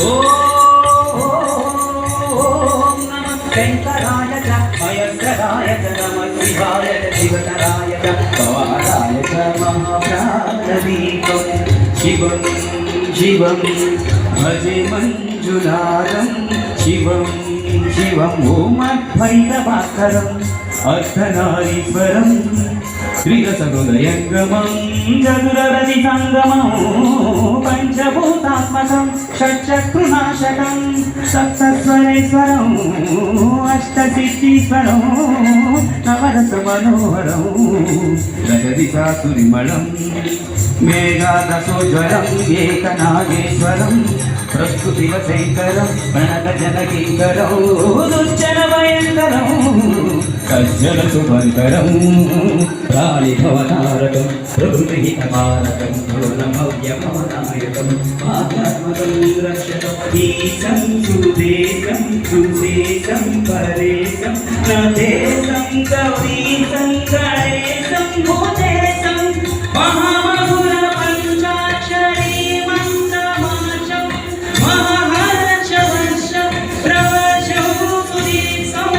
ఓం నమః శంకరాయ చ భయంకరాయ చ నమః శివాయ చ శివతరాయ చ భవారాయ చ మహాప్రాణదీపం శివం శివం భజే మంజునాథం శివం శివం ఓం అద్వైతభాస్కరం అర్ధనారీశ్వరం శ్రీరసహృదయంగమం చతురరతి సంగమం పంచభూతాత్మకం షట్చక్రునాశకం సప్తస్వరేశ్వరం అష్టసిద్ధీశ్వరం నవరస మనోహరం రజదిశాసురిమళం మేఘాదశోజ్వరం ఏకనాగేశ్వరం ప్రస్తుతివశంకరం ప్రణతజనకింకరం దుశ్చర భయంకరం సజ్జన శుభంకరం ప్రాణిభవనారకం ప్రకృతిహితమారకం ఘోరమవ్యమానాయకం ఆధ్యాత్మకం రక్షకం ఈశం సుదేశం సుశేషం పరేశం నదేశం గౌరీశం గణేశం భూతేశం మహామధుర పంచాక్షరీ మంత్రమాచం మహాహర్షవర్షం ప్రవశం సుదీప్సం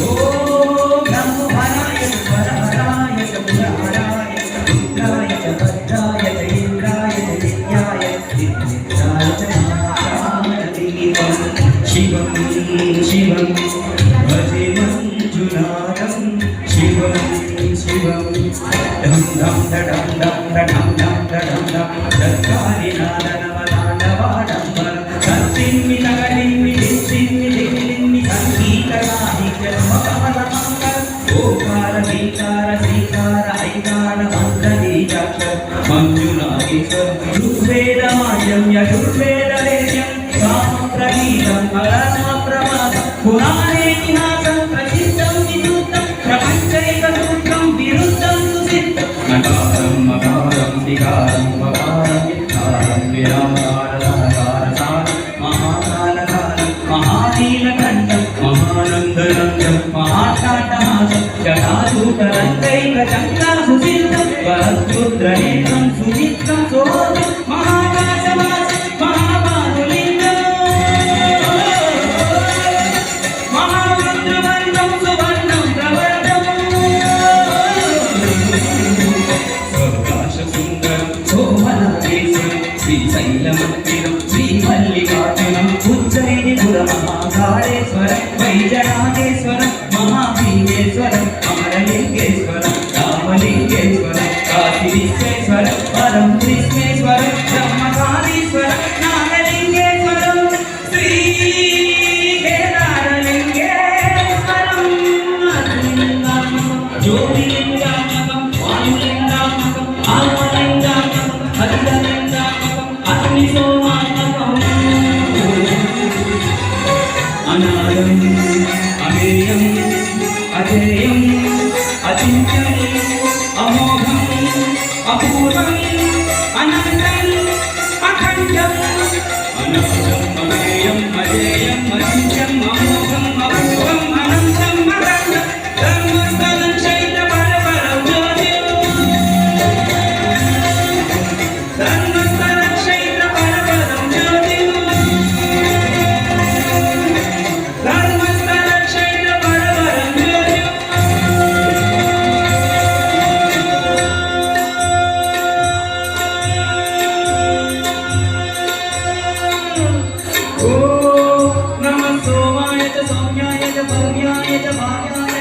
ఓం నమో హరాయ వరహరాయ శంకరాయ రుద్రాయ భద్రాయ ఇంద్రాయ నిత్యాయ నిత్యాయ ప్రాణదీపం శివం శివం భజే మంజునాథం శివం శివం ధం ధం ధం ధం ధం ధం ధం ధం దత్తాని నాదనవదాండవాడంబర సత్తిమ్మి తగలిమ్మి దిత్తిమ్మి దిగిలిమ్మి సంగీతగాహికమపమలమంగళ ఓంకార శ్రీకార శ్రీకార ఐకార మంత్రబీజాక్షర మంజునాథీశ్వర ఋగ్వేదమాల్యం యజుర్వేదవేద్యం సామప్రగీతం పరమప్రమాదం పురాణేతిహాసం ప్రసిద్ధం విశుద్ధం ప్రపంచైకసూత్రం విరుద్ధం సుసిద్ధం నకారం మకారం వికారం వకారం వికారం విరాకారసారం మహాకాలకాలం మహానీలకంఠం మహానందనందం మహాకాటహాసం జటాజూటరంగైకచంద్ర సుసిద్ధం వరద్రుద్రనేత్రం సుచిత్రం సోదం మహాకాశవాసం మహాపాదులింగం మహారుద్రవర్ణం సువర్ణం ప్రవర్ధం స్వర్గాశసుందరం శోభనాదేశం శ్రీశైలమందిరం శ్రీమల్లికార్జునం ఉజ్జయినిపురం మహాకాళేశ్వరం వైజనాగేశ్వరం మహాభీమేశ్వరం అమరలింగేశ్వరం రామలింగేశ్వరం కాశీ విశ్వేశ్వరం పరం కృష్ణేశ్వరం బ్రహ్మకాళీశ్వరం నాగలింగేశ్వరం శ్రీ కేదారలింగేశ్వరం జ్యోతిలింగాత్మకం వాయులింగాత్మకం ఆత్మలింగాత్మకం హరితలింగాత్మకం అగ్నిసోమాత్మకం అనాదం అమేయం అజేయం అచింత్యం అమోఘం అపూర్వం అనంతం అఖండం అనంతం అమేయం అజేయం అచింత్యం అమోఘం అపూర్వం అనంతం అఖండం ధర్మస్థలం శైల పరపరం జ్యోతిం ధర్మస్థలం శైల పరపరం జ్యోతిం ధర్మస్థలం శైల పరపరం జ్యోతిం ఓం నమః సోమాయ చ సౌమ్యాయ చ భవ్యాయ చ భార్యాయ